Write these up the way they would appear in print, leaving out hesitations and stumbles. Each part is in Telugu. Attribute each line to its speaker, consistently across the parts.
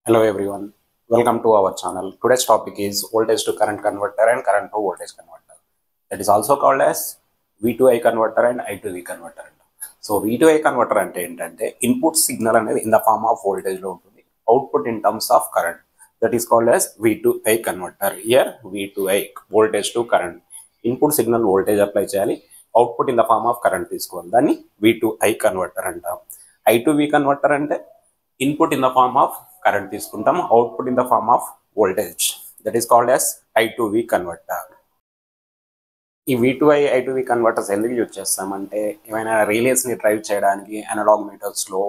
Speaker 1: Hello everyone, welcome to our channel. Today's topic is voltage to current converter and current to voltage converter. That is also called as V2I converter and I2V converter. So V2I converter అంటే ఏంటంటే ఇన్పుట్ సిగ్నల్ అనేది in the form of voltage లో ఉంటుంది, output in terms of current. That is called as V2I converter. Here V2I voltage to current, input signal voltage apply చేయాలి, output in the form of current తీసుకోవాలి, దాన్ని V2I converter అంటాం. I2V converter అంటే input in the form of current తీసుకుంటాం, output in the form of voltage. That is called as I2V converter. ఈ V2I I2V కన్వర్టర్స్ ఎందుకు యూజ్ చేస్తామంటే ఏమైనా రిలేస్ని డ్రైవ్ చేయడానికి అనలాగ్ మీటర్స్లో,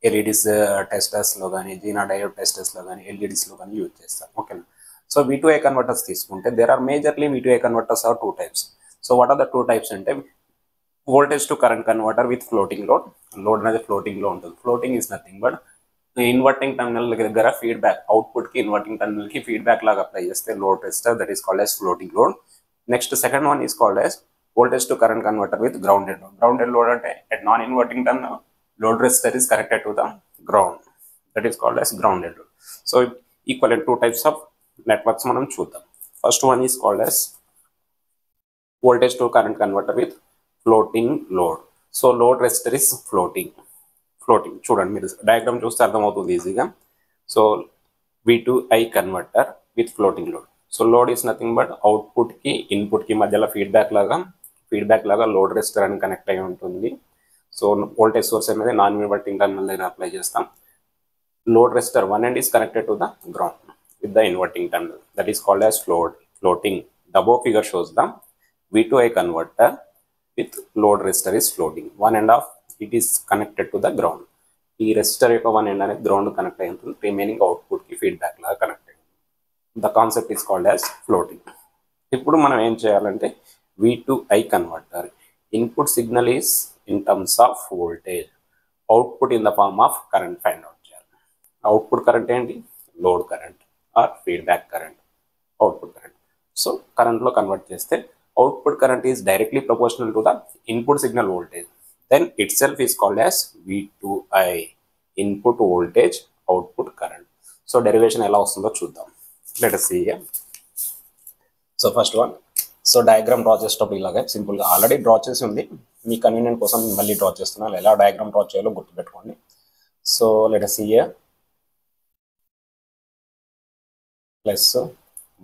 Speaker 1: ఎల్ఈడిస్ టెస్టర్స్లో కానీ, జీనా డయోడ్ టెస్టర్స్లో కానీ, ఎల్ఈడిస్లో కానీ యూజ్ చేస్తాం. ఓకేనా. సో V2I కన్వర్టర్స్ తీసుకుంటే there are majorly V2I converters are two types. So what are the two types అంటే voltage to current converter with floating load. Load అనేది ఫ్లోటింగ్లో ఉంటుంది. Floating is nothing but inverting terminal దగ్గర ఫీడ్బ్యాక్, అవుట్పుట్కి ఇన్వర్టింగ్ టర్మినల్కి ఫీడ్బ్యాక్ లాగా అప్లై చేస్తే load resistor, that is called as floating load. Next second one is called as voltage to current converter with grounded load. Grounded load అంటే at non inverting terminal load resistor is connected to the ground, that is called as grounded load. So equal two types of networks మనం చూద్దాం. First one is called as voltage to current converter with floating load. So load resistor is floating. చూడండి, మీరు డయాగ్రామ్ చూస్తే అర్థమవుతుంది ఈజీగా. So V2I converter with floating load. So load is nothing but అవుట్పుట్కి ఇన్పుట్కి మధ్యలో ఫీడ్బ్యాక్ లాగా లోడ్ రెసిస్టర్ అని కనెక్ట్ అయి ఉంటుంది. సో వోల్టేజ్ సోర్స్ అనేది నాన్ ఇన్వర్టింగ్ టర్మినల్ దగ్గర అప్లై చేస్తాం. Load resistor one end is connected to the ground with the inverting terminal, that is called as floating. The above figure shows the V2I converter with load resistor is floating. One end of it is connected to the ground. ఈ రెసిస్టర్ యొక్క వన్ ఎండ్ అనేది గ్రౌండ్ కనెక్ట్ అయి ఉంటుంది, రిమైనింగ్ అవుట్పుట్కి ఫీడ్బ్యాక్ లాగా కనెక్ట్ అయి ఉంటుంది. The concept is called as floating. ఇప్పుడు మనం ఏం చేయాలంటే V2I converter input signal is in terms of voltage, output in the form of current find out చేయాలి. అవుట్పుట్ కరెంట్ ఏంటి? Load current or feedback current, output current. So కరెంట్లో కన్వర్ట్ చేస్తే output current is directly proportional to the input signal voltage, then itself is called as V2I, input voltage output current. So derivation ఎలా వస్తుందో చూద్దాం. Let us see here. So first one, so diagram draw చేసేటప్పుడు ఇలాగే సింపుల్గా ఆల్రెడీ డ్రా చేసి ఉంది, మీ కన్వీనియంట్ కోసం మళ్ళీ డ్రా చేస్తున్నాను. ఎలా డయాగ్రామ్ డ్రా చేయాలో గుర్తుపెట్టుకోండి. So let us see here, plus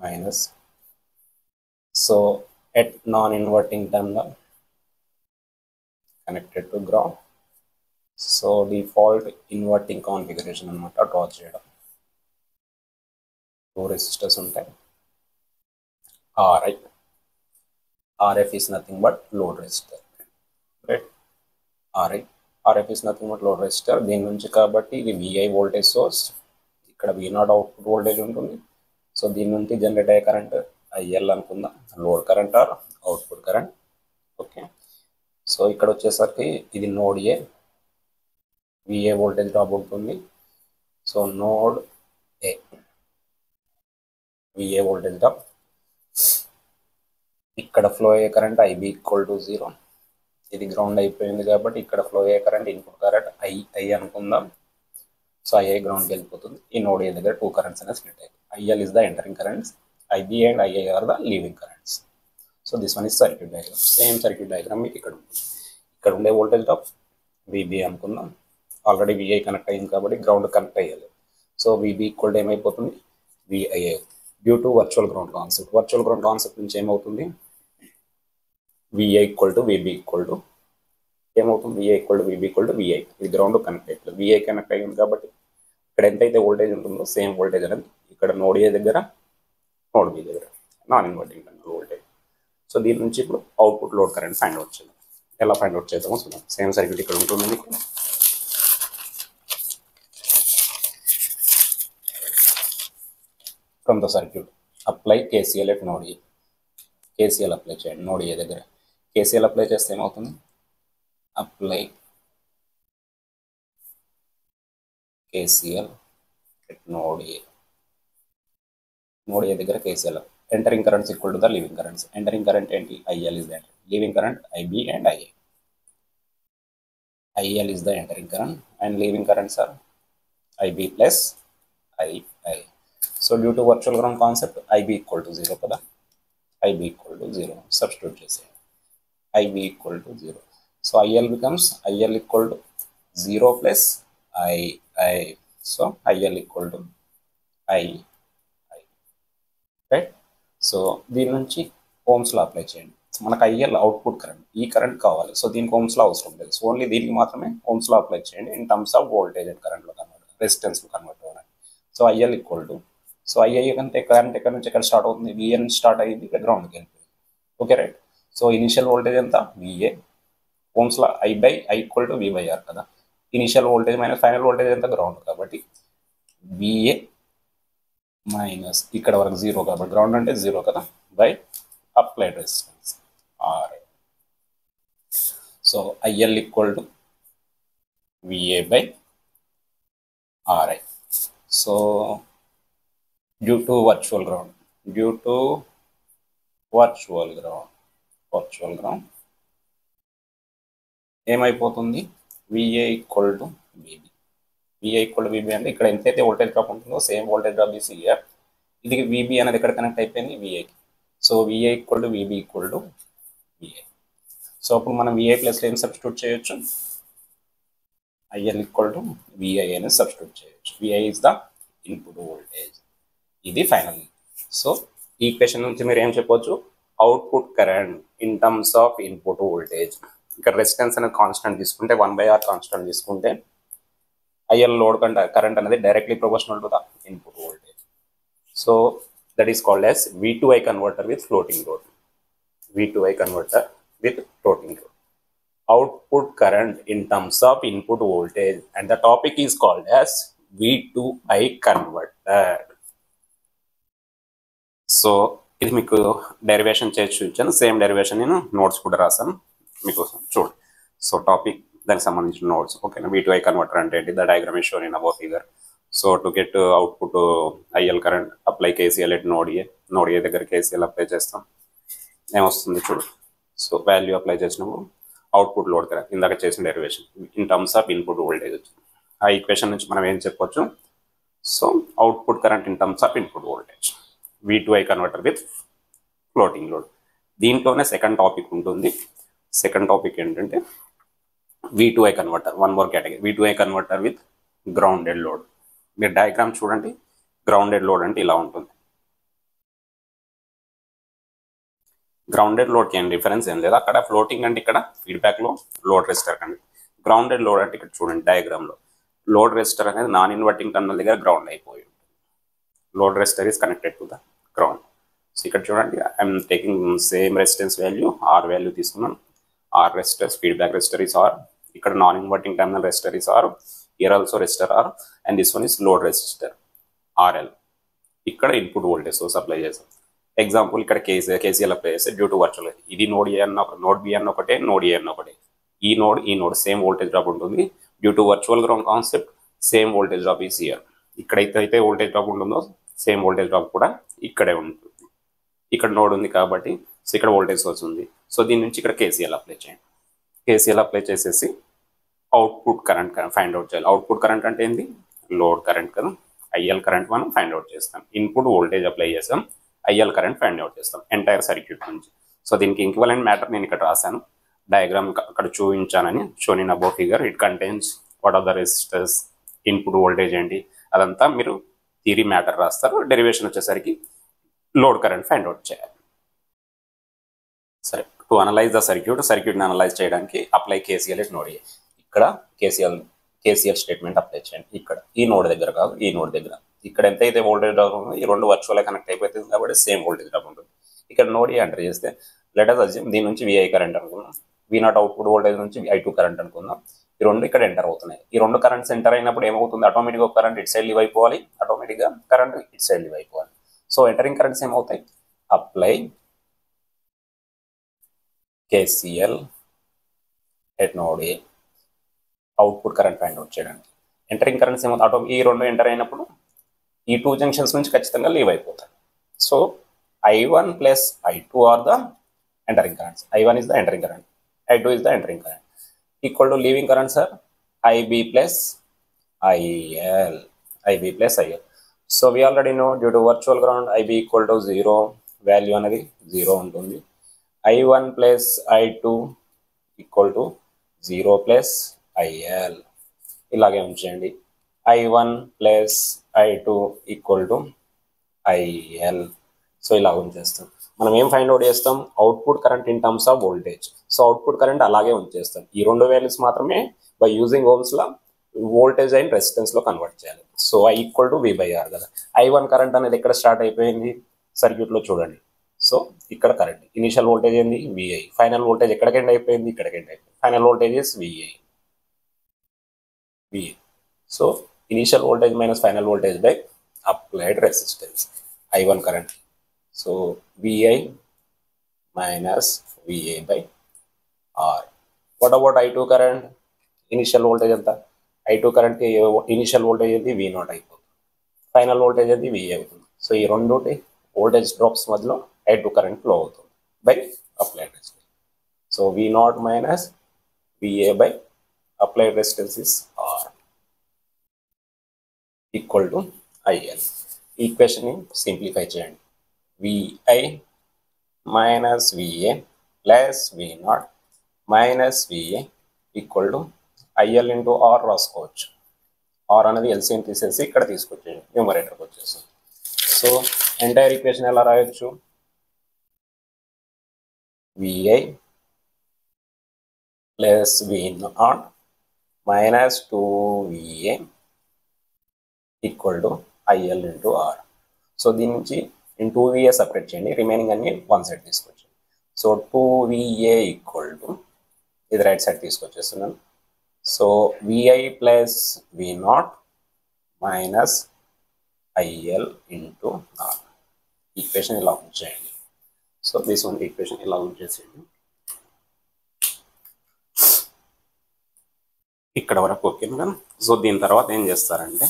Speaker 1: minus. So at non-inverting terminal connected to ground. So default inverting configuration అనమాట డ్రా చేయడం. టూ రెసిస్టర్స్ ఉంటాయి. RI, RF is nothing but load resistor, right? RF is nothing but load resistor. దీని నుంచి కాబట్టి ఇది VI వోల్టేజ్ సోర్స్, ఇక్కడ V0 అవుట్పుట్ వోల్టేజ్ ఉంటుంది. సో దీని నుంచి జనరేట్ అయ్యే కరెంట్ IL అనుకుందాం, load current are output current. Okay. So ఇక్కడ వచ్చేసరికి ఇది నోడ్ ఏ, VA వోల్టేజ్ డ్రాప్ ఉంటుంది. సో నోడ్ ఏ VA వోల్టేజ్ డ్రాప్. ఇక్కడ ఫ్లో అయ్యే కరెంట్ IB ఈక్వల్ టు 0. ఇది గ్రౌండ్ అయిపోయింది కాబట్టి ఇక్కడ ఫ్లో అయ్యే కరెంట్ ఇన్పుట్ కరెంట్ I అనుకుందాం. సో II గ్రౌండ్కి వెళ్ళిపోతుంది. ఈ నోడ్ ఏ దగ్గర టూ కరెంట్స్ అనేది స్ప్లిట్ అయ్యాయి. IL is the entering currents, IB and II are the leaving currents. So this one is circuit diagram. Same circuit diagram మీకు ఇక్కడ ఉండే వోల్టేజ్ డ్రాప్ VB అనుకుందాం. ఆల్రెడీ VI కనెక్ట్ అయ్యింది కాబట్టి గ్రౌండ్ కనెక్ట్ అయ్యాలి. సో VB ఈక్వల్ టు ఏమైపోతుంది? VIA. Due to virtual ground concept. Virtual ground concept నుంచి ఏమవుతుంది? VA equal to VB equal to ఏమవుతుంది? VA equal to VB equal to VI. ఇది గ్రౌండ్ కనెక్ట్ అయ్యింది, VI కనెక్ట్ అయ్యింది కాబట్టి ఇక్కడ ఎంతైతే వోల్టేజ్ ఉంటుందో సేమ్ వోల్టేజ్ అనేది ఇక్కడ నోడ్ ఏ దగ్గర, నోడ్ బి దగ్గర non inverting terminal voltage. So దీని నుంచి ఇప్పుడు output load current find out చేద్దాం. ఎలా ఫైండ్ అవుట్ చేద్దామో చూద్దాం. సేమ్ సర్క్యూట్ ఇక్కడ ఉంటుంది మీకు. From the circuit apply KCL at node A. KCL apply చేయండి నోడ్ ఏ దగ్గర. KCL అప్లై చేస్తే ఏమవుతుంది? Apply KCL at node A. Node A దగ్గర KCL. Entering currents equal to the leaving currents. Entering current ఏంటి? IL is the enter. Leaving current IB and IA. IL is the entering current and leaving currents are IB plus I. So due to virtual ground concept, IB equal to 0 kada. IB equal to 0. Substitute చేసే IB equal to 0. So IL becomes IL equal to 0 plus I. So IL equal to I. Right. So దీని నుంచి ఓమ్స్లో అప్లై చేయండి. మనకు ఐఎల్ అవుట్పుట్ కరెంట్, ఈ కరెంట్ కావాలి. సో దీనికి ఓమ్స్లో అవసరం లేదు. సో ఓన్లీ దీనికి మాత్రమే ఓమ్స్లో అప్లై చేయండి in terms of voltage and కరెంట్లో కన్వర్ట్, రెసిస్టెన్స్లో కన్వర్ట్ అవ్వాలి. So IL equal to, so II కంటే కరెంట్ ఎక్కడి నుంచి ఎక్కడ స్టార్ట్ అవుతుంది, విఎన్ స్టార్ట్ అయ్యింది, ఇక్కడ గ్రౌండ్కి వెళ్ళిపోయింది. Okay right. So initial voltage ఎంత, VA. Ohm's law I equal to V R కదా. Initial voltage minus final voltage ఎంత, గ్రౌండ్ కాబట్టి విఏ మైనస్ ఇక్కడ వరకు 0 కాబట్టి గ్రౌండ్ అంటే 0 కదా, by applied resistance RI. So IL equal to VA by RI. So due to virtual ground ఏమైపోతుంది, VA equal to VB. VA equal to VB అంటే ఇక్కడ ఎంతైతే వోల్టేజ్ డ్రాప్ ఉంటుందో same voltage drop is here. ఇది విబి అనేది ఎక్కడ కనెక్ట్ అయిపోయింది, విఏకి. So VA equal to VB equal to VA. So అప్పుడు మనం విఏ ప్లస్లో ఏం సబ్స్టిట్యూట్ చేయొచ్చు, ఐఎల్ ఈక్వల్ టు విఐ అనేది సబ్స్టిట్యూట్ చేయొచ్చు. VI is the input voltage. ఇది ఫైనల్. సో ఈ ఈక్వేషన్ నుంచి మీరు ఏం చెప్పొచ్చు, output current in terms of input voltage. ఇక్కడ రెసిస్టెన్స్ అనేది కాన్స్టెంట్ తీసుకుంటే 1/R కాన్స్టెంట్ తీసుకుంటే IL లోడ్ కరెంట్ అనేది directly proportional to the input voltage. So that is called as V2I converter with floating load. V2I converter with floating load. Output current in terms of input voltage, and the topic is called as V2I converter. So ఇది మీకు డెరివేషన్ చేసి చూపించాను. సేమ్ డెరివేషన్ నేను నోట్స్ కూడా రాసాను మీకోసం చూడండి. సో టాపిక్ దానికి సంబంధించిన నోట్స్ ఓకేనా. V2I కన్వర్టర్ అంటే ఏంటి, the diagram is shown in above figure. So to get output IL current apply KCL at node A దగ్గర KCL అప్లై చేస్తాం, ఏమొస్తుంది చూడు. సో వాల్యూ అప్లై చేసినప్పుడు అవుట్పుట్ లోడ్ కరెంట్ ఇందాక చేసిన derivation in terms of input voltage వచ్చింది. ఆ ఈక్వేషన్ నుంచి మనం ఏం చెప్పొచ్చు, so output current in terms of input voltage, V2I converter with floating load. దీంట్లోనే సెకండ్ టాపిక్ ఉంటుంది. సెకండ్ టాపిక్ ఏంటంటే V2I converter, one more category, V2I converter with grounded load. మీరు డయాగ్రామ్ చూడండి, గ్రౌండెడ్ లోడ్ అంటే ఇలా ఉంటుంది. గ్రౌండెడ్ లోడ్కి ఏం డిఫరెన్స్ ఏం లేదు, అక్కడ ఫ్లోటింగ్ అంటే ఇక్కడ ఫీడ్బ్యాక్లో లోడ్ రెసిస్టర్ కండి. గ్రౌండెడ్ లోడ్ అంటే ఇక్కడ చూడండి డయాగ్రామ్లో లోడ్ రెసిస్టర్ అనేది నాన్ ఇన్వర్టింగ్ టర్మినల్ దగ్గర గ్రౌండ్ అయిపోయి ఉంటుంది. Load resistor is connected to the ground. So ఇక్కడ చూడండి I'm taking same resistance value, R value తీసుకున్నాను. R resistors, feedback resistor is R, ఇక్కడ non inverting terminal resistor is R, here also resistor R, and this one is load resistor RL. ఇక్కడ ఇన్పుట్ వోల్టేజ్ సోర్స్ అప్లై చేస్తాం. ఎగ్జాంపుల్ ఇక్కడ KCL అప్లై చేస్తే డ్యూ టు వర్చువల్, ఇది నోడ్ ఏ అన్న నోడ్ బి అన్న ఒకటే, నోడ్ ఏ అన్న ఒకటే, ఈ నోడ్ సేమ్ వోల్టేజ్ డ్రాప్ ఉంటుంది. Due to virtual ground concept same voltage drop is here. ఇక్కడైతే వోల్టేజ్ డ్రాప్ ఉంటుందో సేమ్ వోల్టేజ్ డ్రాప్ కూడా ఇక్కడే ఉంటుంది. ఇక్కడ నోడ్ ఉంది కాబట్టి సో ఇక్కడ వోల్టేజ్ సోర్స్ ఉంది. సో దీని నుంచి ఇక్కడ KCL అప్లై చేయండి. KCL అప్లై చేసేసి అవుట్పుట్ కరెంట్ ఫైండ్ అవుట్ చేయాలి. అవుట్పుట్ కరెంట్ అంటే ఏంటి, లోడ్ కరెంట్ కదా. IL కరెంట్ మనం ఫైండ్ అవుట్ చేస్తాం. ఇన్పుట్ వోల్టేజ్ అప్లై చేస్తాం, IL కరెంట్ ఫైండ్ అవుట్ చేస్తాం ఎంటైర్ సర్క్యూట్ నుంచి. సో దీనికి ఈక్వివలెంట్ మ్యాటర్ నేను ఇక్కడ రాశాను, డయాగ్రామ్ అక్కడ చూపించానని. Shown in above figure, it contains what are the resistors, input voltage ఏంటి, అదంతా మీరు థియరీ మ్యాటర్ రాస్తారు. డెరివేషన్ వచ్చేసరికి లోడ్ కరెంట్ ఫైండ్ అవుట్ చేయాలి. సరే, టు అనలైజ్ ద సర్క్యూట్ని అనలైజ్ చేయడానికి అప్లై KCL ఎట్ నోడ్ ఏ. ఇక్కడ KCL స్టేట్మెంట్ అప్లై చేయండి. ఇక్కడ ఈ నోడ్ దగ్గర కాదు, ఈ నోడ్ దగ్గర. ఇక్కడ ఎంతైతే వోల్టేజ్ డ్రాప్ ఉందో ఈ రెండు వర్చువల్గా కనెక్ట్ అయిపోతుంది కాబట్టి సేమ్ వోల్టేజ్ డ్రాప్ ఉంటుంది. ఇక్కడ నోడ్ ఏ ఎంటర్ చేస్తే లెట్ us assume దీని నుంచి VI కరెంట్ అనుకుందాం, V0 అవుట్పుట్ వోల్టేజ్ నుంచి I2 కరెంట్ అనుకుందాం. ఈ రెండు ఇక్కడ ఎంటర్ అవుతున్నాయి. ఈ రెండు కరెంట్స్ ఎంటర్ అయినప్పుడు ఏమవుతుంది, ఆటోమేటిక్గా కరెంట్ ఇట్ సైడ్ లీవ్ అయిపోవాలి, ఆటోమేటిక్గా కరెంట్ ఇట్ సైడ్ లీవ్ అయిపోవాలి. సో ఎంటరింగ్ కరెంట్స్ ఏమవుతాయి, apply KCL at node A, output current find out చేయడానికి. ఎంటరింగ్ కరెంట్స్ ఏమవుతుంది, ఈ రెండు ఎంటర్ అయినప్పుడు ఈ టూ జంక్షన్స్ నుంచి ఖచ్చితంగా లీవ్ అయిపోతాయి. So I1 plus I2 are the entering currents. I1 is the entering current, I2 is the entering current. Equal to leaving currents are IB plus IL. So we already know due to virtual ground IB equal to 0 value అనేది 0 ఉంటుంది. I1 plus I2 equal to 0 plus IL ఇలాగే ఉంచండి. I1 plus I2 equal to IL. So ఇలా ఉంచేస్తాం. మనం ఏం ఫైండ్ అవుట్ చేస్తాం? Output current in terms of voltage. So output current అలాగే ఉంచేస్తాం. ఈ రెండు వాల్యూస్ మాత్రమే by using Ohm's law voltage and resistance లో కన్వర్ట్ చేయాలి. So I equal to V/R కదా. I1 కరెంట్ అనేది ఎక్కడ స్టార్ట్ అయిపోయింది? సర్క్యూట్ లో చూడండి. సో ఇక్కడ కరెంట్ ఇనిషియల్ వోల్టేజ్ ఏంది? VI. ఫైనల్ వోల్టేజ్ ఎక్కడికి ఎండ్ అయిపోయింది? ఇక్కడికి ఎండ్ అయిపోయింది. Final voltage is VI. So initial voltage minus final voltage by applied resistance I1 current. So VI minus VA by R. What about I2 current? Initial voltage ఎంత? I2 current కి ఇనిషియల్ వోల్టేజ్ ఏంటి? V0 అయిపోతుంది. ఫైనల్ వోల్టేజ్ ఏంటి? VA అవుతుంది. సో ఈ రెండుటి వోల్టేజ్ డ్రాప్స్ మధ్యలో I2 కరెంట్ ఫ్లో అవుతుంది by applied resistance. So V0 minus VA by applied resistance is R equal to IL. Equation ని సింప్లిఫై చేయండి. VI minus VA plus V0 minus VA equal to IL into R రాసుకోవచ్చు. R అనేది LCM తీసేసి ఇక్కడ తీసుకొచ్చేయండి, న్యూమరేటర్కి వచ్చేస్తుంది. సో ఎంటైర్ ఈక్వేషన్ ఎలా రాయొచ్చు? VI plus V0 minus 2VA equal to IL into R. So దీని నుంచి in 2VA సెపరేట్ చేయండి, రిమైనింగ్ అన్ని వన్ సైడ్ తీసుకొచ్చేయండి. సో 2VA ఈక్వల్ టు ఇది రైట్ సైడ్ తీసుకొచ్చేస్తున్నాను. So VI plus V0 minus IL into R. Equation ఇలా ఉంచేయండి. సో దిస్ వన్ ఈక్వేషన్ ఇలా ఉంచేసేయండి. ఇక్కడ వరకు ఓకే మేడం. సో దీని తర్వాత ఏం చేస్తారంటే,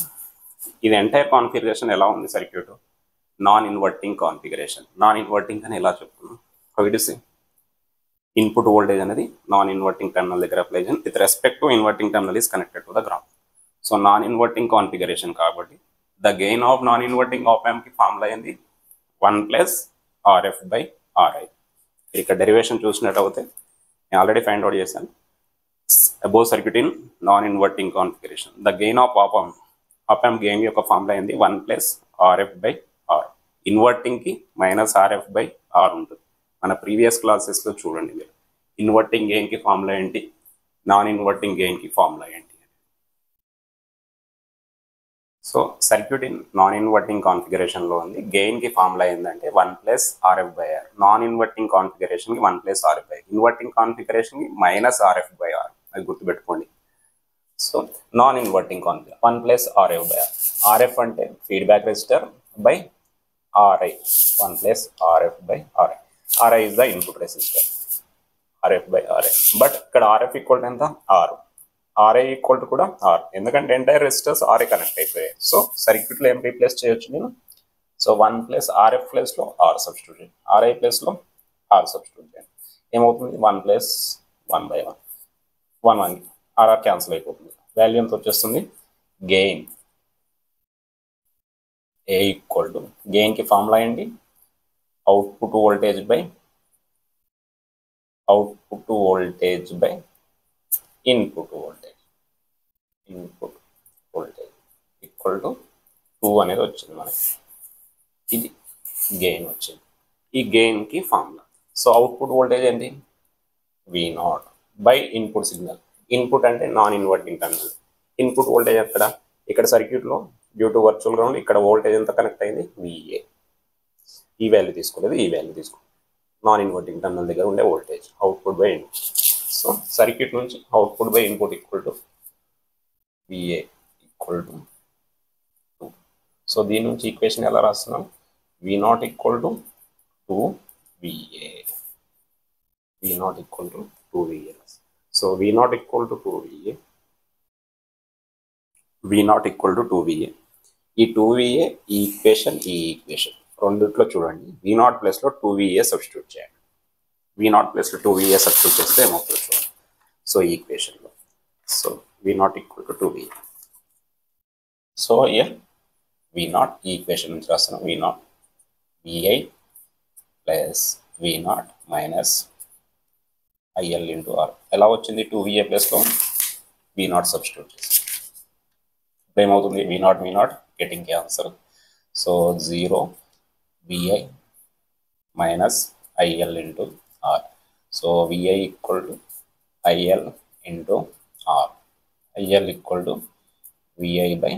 Speaker 1: ఇది ఎంటైర్ కాన్ఫిగరేషన్ ఎలా ఉంది circuit? Non inverting configuration. Non inverting అని ఎలా చెప్తున్నాం? విడిసి ఇన్పుట్ వోల్టేజ్ అనేది నాన్ ఇన్వర్టింగ్ టెర్మినల్ దగ్గర అప్లై చేయండి. With respect to inverting terminal is connected to the ground. So non inverting configuration కాబట్టి the gain of non inverting op amp కి ఫార్ములా అయింది 1 ప్లస్ RF బై RI. ఇక్కడ డెరివేషన్ చూసినట్టు అయితే నేను ఆల్రెడీ ఫైండ్ అవుట్ చేశాను. Above circuit in non inverting configuration the gain of op amp gain యొక్క ఫార్ములా అయింది 1 plus RF by R. Inverting కి మైనస్ RF బై R ఉంటుంది. మన ప్రీవియస్ క్లాసెస్లో చూడండి మీరు, ఇన్వర్టింగ్ గెయిన్ కి ఫార్ములా ఏంటి, నాన్ ఇన్వర్టింగ్ గెయిన్ కి ఫార్ములా ఏంటి. So circuit in non inverting కాన్ఫిగరేషన్లో ఉంది. గెయిన్ కి ఫార్ములా ఏంటంటే 1 plus RF by R. Non inverting కాన్ఫిగరేషన్కి 1 ప్లస్ RF బై, ఇన్వర్టింగ్ కాన్ఫిగరేషన్కి మైనస్ RF బై R. అది గుర్తుపెట్టుకోండి. So non inverting configuration 1 plus RF by R. RF అంటే feedback resistor by RI. 1 plus RF by RI. RI is the input resistor. RF by RI. But ఇక్కడ RF ఈక్వల్ టు ఎంత? R. RI ఈక్వల్ టు కూడా R. ఎందుకంటే ఎంటైర్ రెసిస్టర్స్ RI కనెక్ట్ అయిపోయాయి. సో సర్క్యూట్లో ఏం రీప్లేస్ చేయొచ్చు నేను? సో 1 ప్లస్ RF ప్లేస్లో R సబ్స్టిట్యూట్ చేయండి, RI ప్లేస్లో R సబ్స్టిట్యూట్ చేయండి. ఏమవుతుంది? 1 ప్లస్ 1 బై 1, 1 1 RR క్యాన్సిల్ అయిపోతుంది. వాల్యూ ఎంత వచ్చేస్తుంది? గెయిన్ A ఈక్వల్ టు, గెయిన్కి ఫార్ములా ఏంటి? Output voltage by input voltage equal to 2 అనేది వచ్చింది మనకి. ఇది గెయిన్ వచ్చింది. ఈ గెయిన్కి ఫార్ములా. సో అవుట్పుట్ వోల్టేజ్ ఏంటి? V0 by input signal. Input అంటే non inverting terminal. Input voltage ఎక్కడ? ఇక్కడ సర్క్యూట్లో డ్యూ టు వర్చువల్ గ్రౌండ్ ఇక్కడ వోల్టేజ్ ఎంత కనెక్ట్ అయింది? VA. ఈ వాల్యూ తీసుకోలేదు, ఈ వాల్యూ తీసుకోలేదు. నాన్ ఇన్వర్టింగ్ టెర్మినల్ దగ్గర ఉండే voltage output by input. So circuit నుంచి output by input equal to VA equal to 2. So దీని నుంచి ఈక్వేషన్ ఎలా రాస్తున్నాం? V0 equal to 2VA. V0 equal to 2VA. So V0 equal to 2VA. V0 equal to 2VA. ఈ 2VA ఈ ఈక్వేషన్ రెండిట్లో చూడండి. V0 ప్లస్లో 2VA సబ్స్టిట్యూట్ చేయండి. V0 ప్లస్లో 2VA సబ్స్టిట్యూట్ చేస్తే ఏమవుతుంది చూడండి. సో ఈ ఈక్వేషన్లో so V0 equal to 2VA. So here V naught, ఈ ఈక్వేషన్ నుంచి రాస్తున్నాం V naught VI plus V naught minus IL into R. ఎలా వచ్చింది? 2VA ప్లస్లో వి నాట్ సబ్స్టిట్యూట్ చేసి ఇప్పుడు ఏమవుతుంది? V naught getting answer. So 0 VI minus IL into R. So VI equal to IL into R, IL equal to VI by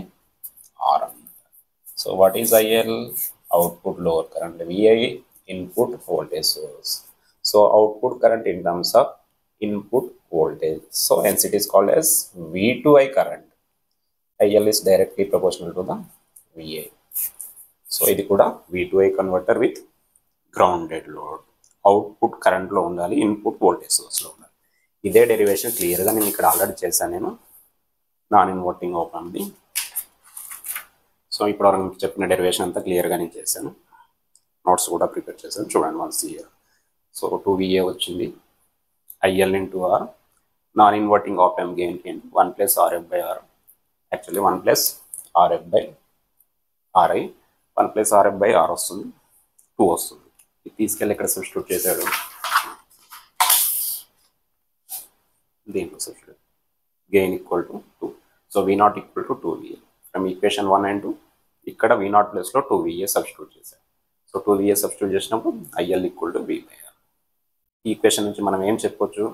Speaker 1: R. So what is IL? Output lower current. VI input voltage source. So output current in terms of input voltage. So hence it is called as V2I current. IL is directly proportional to the VI. So ఇది కూడా V2I converter with grounded load. Output కరెంట్లో ఉండాలి, ఇన్పుట్ వోల్టేజ్ సోర్స్లో ఉండాలి. ఇదే డెరివేషన్ క్లియర్గా నేను ఇక్కడ ఆల్రెడీ చేశాను. నేను నాన్ ఇన్వర్టింగ్ ఓపెన్ది. సో ఇప్పటివరకు మీకు చెప్పిన డెరివేషన్ అంతా క్లియర్గా నేను చేశాను. నోట్స్ కూడా ప్రిపేర్ చేశాను, చూడండి వన్స్ ఇయర్. సో 2VA వచ్చింది, IL into R. Non inverting op amp గెయిన్కి 1 plus RF by R. Actually 1 plus RF by RI, 1 plus RF by R వస్తుంది, 2 వస్తుంది. ఇది తీసుకెళ్ళి ఇక్కడ సబ్స్టిట్యూట్ చేశాడు, దీంట్లో substitute. Gain equal to 2. So V naught equal to 2VA. From equation 1 and 2 ఇక్కడ V నాట్ ప్లస్లో 2VA సబ్స్టిట్యూట్ చేశాడు. సో 2VA సబ్స్టిట్యూట్ చేసినప్పుడు IL equal to V by R. ఈ ఈక్వేషన్ నుంచి మనం ఏం చెప్పొచ్చు?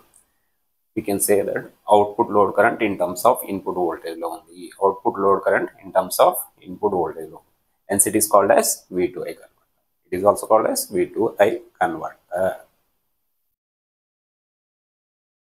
Speaker 1: We can say that output load current in terms of input వోల్టేజ్లో ఉంది. Output load current in terms of input వోల్టేజ్లో, hence it is called as V2I converter. It is also called as V2I converter.